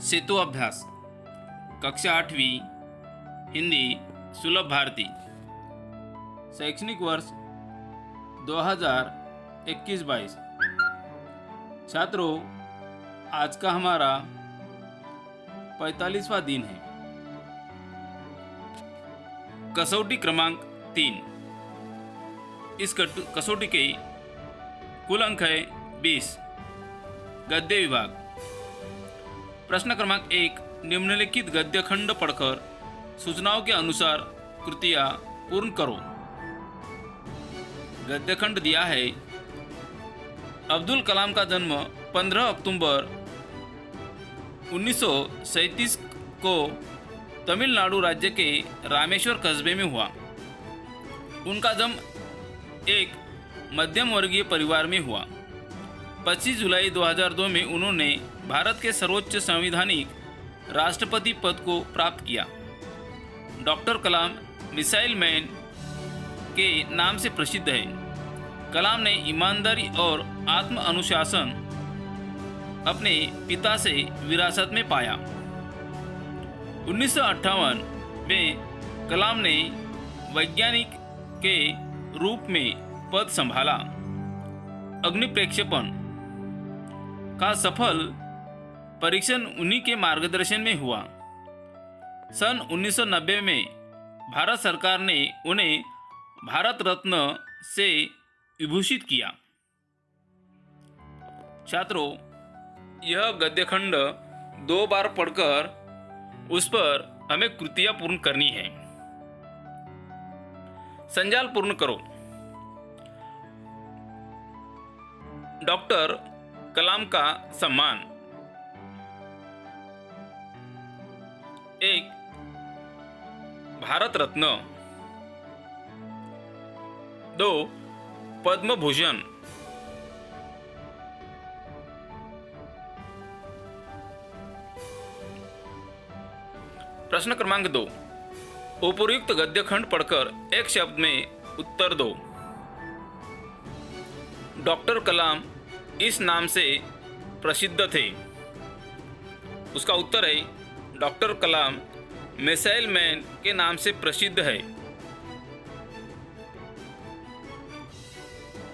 सेतु अभ्यास कक्षा 8वीं हिंदी सुलभ भारती शैक्षणिक वर्ष 2021-22। छात्रों, आज का हमारा 45वां दिन है। कसौटी क्रमांक 3। इस कसौटी के कुल अंक है 20। गद्य विभाग। प्रश्न क्रमांक 1। निम्नलिखित गद्य खंड पढ़कर सूचनाओं के अनुसार कृतियाँ पूर्ण करो। गद्य खंड दिया है। अब्दुल कलाम का जन्म 15 अक्टूबर 1937 को तमिलनाडु राज्य के रामेश्वर कस्बे में हुआ। उनका जन्म एक मध्यम वर्गीय परिवार में हुआ। 25 जुलाई 2002 में उन्होंने भारत के सर्वोच्च संवैधानिक राष्ट्रपति पद को प्राप्त किया। डॉक्टर कलाम मिसाइल मैन के नाम से प्रसिद्ध है। कलाम ने ईमानदारी और आत्म अनुशासन अपने पिता से विरासत में पाया। 1958 में कलाम ने वैज्ञानिक के रूप में पद संभाला। अग्नि प्रक्षेपण का सफल परीक्षण उन्हीं के मार्गदर्शन में हुआ। सन 1990 में भारत सरकार ने उन्हें भारत रत्न से विभूषित किया। छात्रों, यह गद्यखंड 2 बार पढ़कर उस पर हमें कृतियां पूर्ण करनी है। संजाल पूर्ण करो। डॉक्टर कलाम का सम्मान। 1 भारत रत्न। 2 पद्म भूषण। 2 उपयुक्त गद्य खंड पढ़कर एक शब्द में उत्तर दो। डॉक्टर कलाम इस नाम से प्रसिद्ध थे। उसका उत्तर है डॉक्टर कलाम मिसाइल मैन के नाम से प्रसिद्ध है।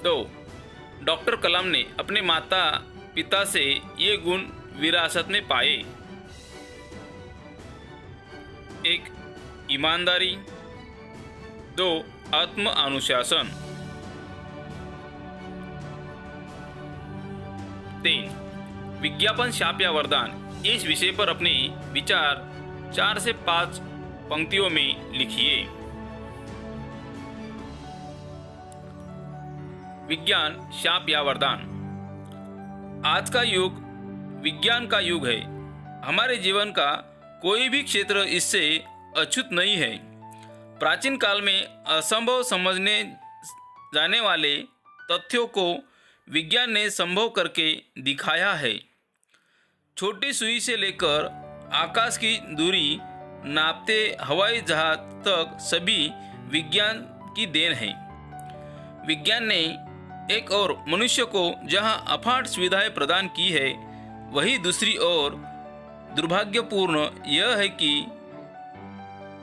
2 डॉक्टर कलाम ने अपने माता पिता से ये गुण विरासत में पाए। 1 ईमानदारी। 2 आत्म अनुशासन। 3 विज्ञापन शाप या वरदान। इस विषय पर अपने विचार 4 से 5 पंक्तियों में लिखिए। विज्ञान शाप या वरदान। आज का युग विज्ञान का युग है। हमारे जीवन का कोई भी क्षेत्र इससे अछूत नहीं है। प्राचीन काल में असंभव समझने जाने वाले तथ्यों को विज्ञान ने संभव करके दिखाया है। छोटी सुई से लेकर आकाश की दूरी नापते हवाई जहाज तक सभी विज्ञान की देन है। विज्ञान ने एक ओर मनुष्य को जहां अफाट सुविधाएं प्रदान की है, वहीं दूसरी ओर दुर्भाग्यपूर्ण यह है कि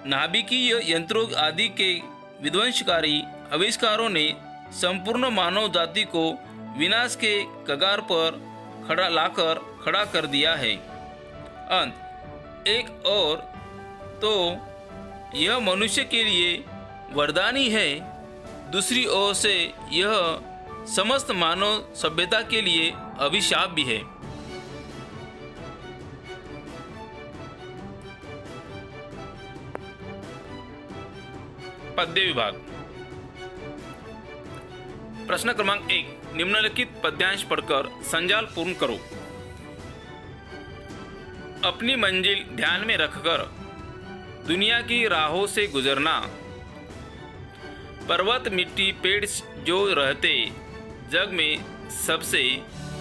नाभिकीय यंत्रों आदि के विध्वंसकारी आविष्कारों ने संपूर्ण मानव जाति को विनाश के कगार पर खड़ा कर दिया है। अंत एक और तो यह मनुष्य के लिए वरदान ही है, दूसरी ओर से यह समस्त मानव सभ्यता के लिए अभिशाप भी है। पद्य विभाग। प्रश्न क्रमांक 1। निम्नलिखित पद्यांश पढ़कर संजाल पूर्ण करो। अपनी मंजिल ध्यान में रखकर दुनिया की राहों से गुजरना। पर्वत मिट्टी पेड़ जो रहते जग में सबसे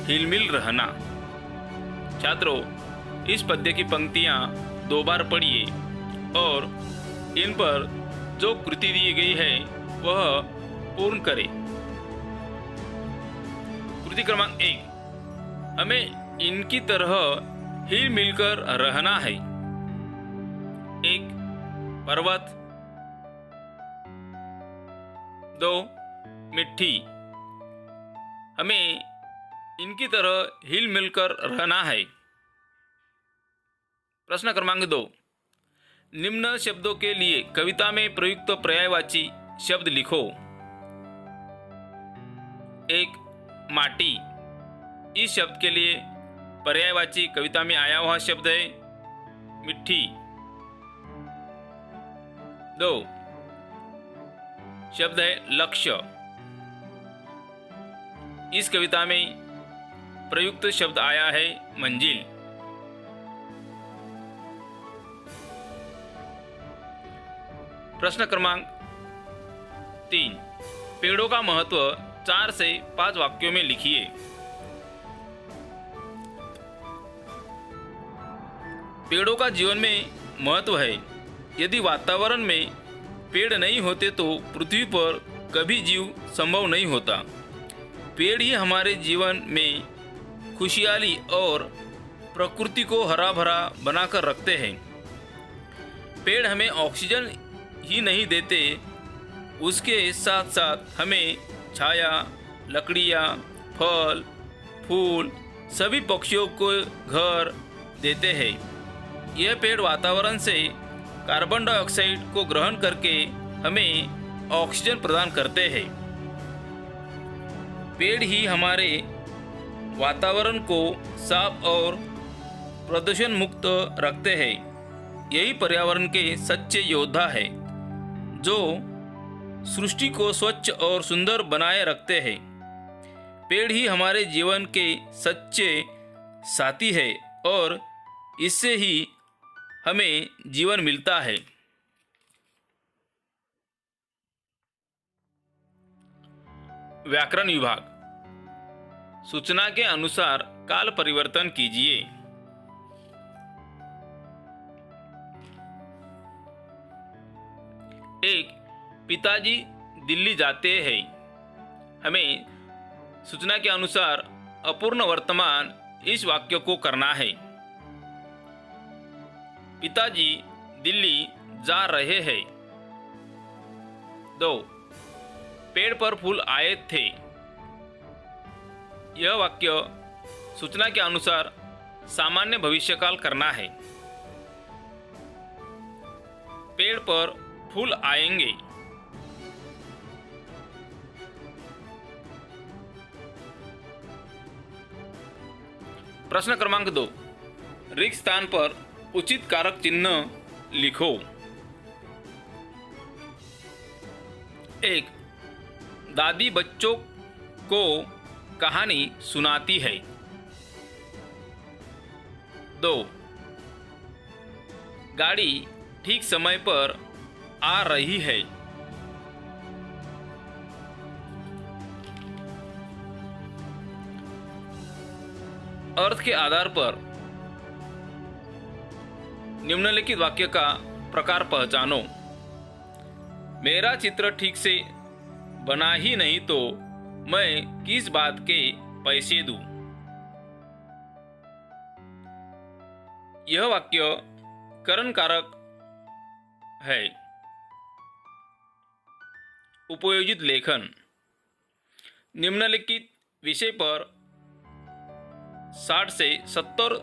हिलमिल रहना। छात्रों, इस पद्य की पंक्तियां 2 बार पढ़िए और इन पर जो कृति दी गई है वह पूर्ण करें। कृति क्रमांक 1। हमें इनकी तरह हिल मिलकर रहना है। एक पर्वत, दो मिट्टी, हमें इनकी तरह हिल मिलकर रहना है। प्रश्न क्रमांक 2, निम्न शब्दों के लिए कविता में प्रयुक्त पर्यायवाची शब्द लिखो। एक माटी, इस शब्द के लिए पर्यायवाची कविता में आया हुआ शब्द है मिट्टी। 2, शब्द है लक्ष्य, इस कविता में प्रयुक्त शब्द आया है मंजिल। प्रश्न क्रमांक 3, पेड़ों का महत्व 4 से 5 वाक्यों में लिखिए। पेड़ों का जीवन में महत्व है। यदि वातावरण में पेड़ नहीं होते तो पृथ्वी पर कभी जीव संभव नहीं होता। पेड़ ही हमारे जीवन में खुशहाली और प्रकृति को हरा भरा बनाकर रखते हैं। पेड़ हमें ऑक्सीजन ही नहीं देते, उसके साथ साथ हमें छाया, लकड़ियाँ, फल, फूल, सभी पक्षियों को घर देते हैं। यह पेड़ वातावरण से कार्बन डाइऑक्साइड को ग्रहण करके हमें ऑक्सीजन प्रदान करते हैं। पेड़ ही हमारे वातावरण को साफ और प्रदूषण मुक्त रखते हैं। यही पर्यावरण के सच्चे योद्धा हैं, जो सृष्टि को स्वच्छ और सुंदर बनाए रखते हैं। पेड़ ही हमारे जीवन के सच्चे साथी है और इससे ही हमें जीवन मिलता है। व्याकरण विभाग, सूचना के अनुसार काल परिवर्तन कीजिए। एक, पिताजी दिल्ली जाते हैं। हमें सूचना के अनुसार अपूर्ण वर्तमान इस वाक्य को करना है। पिताजी दिल्ली जा रहे हैं। 2, पेड़ पर फूल आए थे। यह वाक्य सूचना के अनुसार सामान्य भविष्यकाल करना है। पेड़ पर फूल आएंगे। प्रश्न क्रमांक 2, रिक्त स्थान पर उचित कारक चिन्ह लिखो। 1, दादी बच्चों को कहानी सुनाती है। 2, गाड़ी ठीक समय पर आ रही है। अर्थ के आधार पर निम्नलिखित वाक्य का प्रकार पहचानो। मेरा चित्र ठीक से बना ही नहीं तो मैं किस बात के पैसे दूं। यह वाक्य करण कारक है। उपयोजित लेखन, निम्नलिखित विषय पर 60 से 70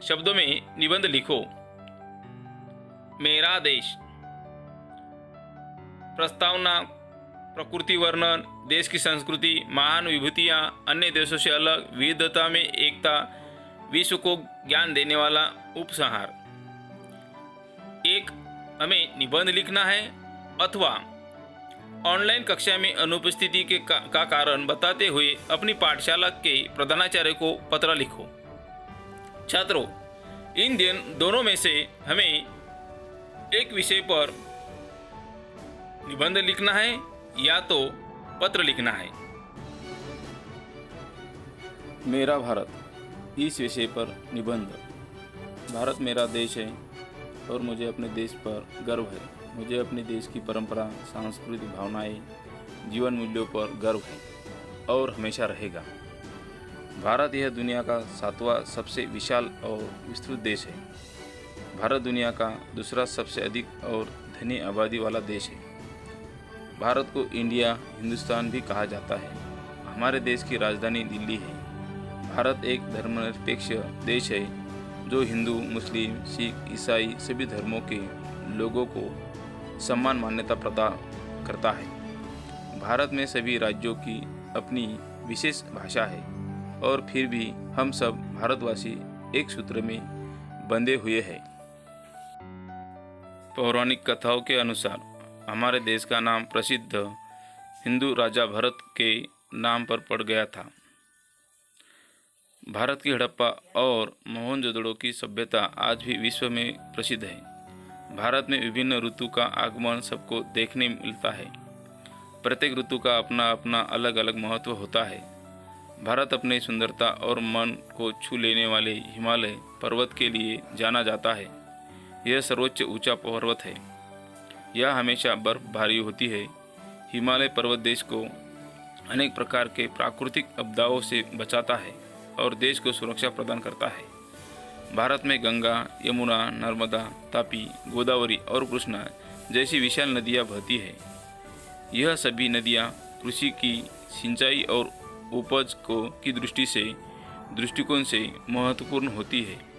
शब्दों में निबंध लिखो। मेरा देश, प्रस्तावना, प्रकृति वर्णन, देश की संस्कृति, महान विभूतियाँ, अन्य देशों से अलग, विविधता में एकता, विश्व को ज्ञान देने वाला उपसंहार। 1, हमें निबंध लिखना है अथवा ऑनलाइन कक्षा में अनुपस्थिति का कारण बताते हुए अपनी पाठशाला के प्रधानाचार्य को पत्र लिखो। छात्रों, इन दोनों में से हमें एक विषय पर निबंध लिखना है या तो पत्र लिखना है। मेरा भारत, इस विषय पर निबंध। भारत मेरा देश है और मुझे अपने देश पर गर्व है। मुझे अपने देश की परंपरा, सांस्कृतिक भावनाएं, जीवन मूल्यों पर गर्व है और हमेशा रहेगा। भारत यह दुनिया का 7वां सबसे विशाल और विस्तृत देश है। भारत दुनिया का दूसरा सबसे अधिक और धनी आबादी वाला देश है। भारत को इंडिया हिंदुस्तान भी कहा जाता है। हमारे देश की राजधानी दिल्ली है। भारत एक धर्मनिरपेक्ष देश है जो हिंदू, मुस्लिम, सिख, ईसाई सभी धर्मों के लोगों को समान मान्यता प्रदान करता है। भारत में सभी राज्यों की अपनी विशेष भाषा है और फिर भी हम सब भारतवासी एक सूत्र में बंधे हुए हैं। पौराणिक कथाओं के अनुसार हमारे देश का नाम प्रसिद्ध हिंदू राजा भरत के नाम पर पड़ गया था। भारत की हड़प्पा और मोहनजोदड़ो की सभ्यता आज भी विश्व में प्रसिद्ध है। भारत में विभिन्न ऋतु का आगमन सबको देखने मिलता है। प्रत्येक ऋतु का अपना अपना अलग अलग महत्व होता है। भारत अपनी सुंदरता और मन को छू लेने वाले हिमालय पर्वत के लिए जाना जाता है। यह सर्वोच्च ऊंचा पर्वत है। यह हमेशा बर्फबारी होती है। हिमालय पर्वत देश को अनेक प्रकार के प्राकृतिक आपदाओं से बचाता है और देश को सुरक्षा प्रदान करता है। भारत में गंगा, यमुना, नर्मदा, तापी, गोदावरी और कृष्णा जैसी विशाल नदियाँ बहती है। यह सभी नदियाँ कृषि की सिंचाई और उपज की दृष्टिकोण से महत्वपूर्ण होती है।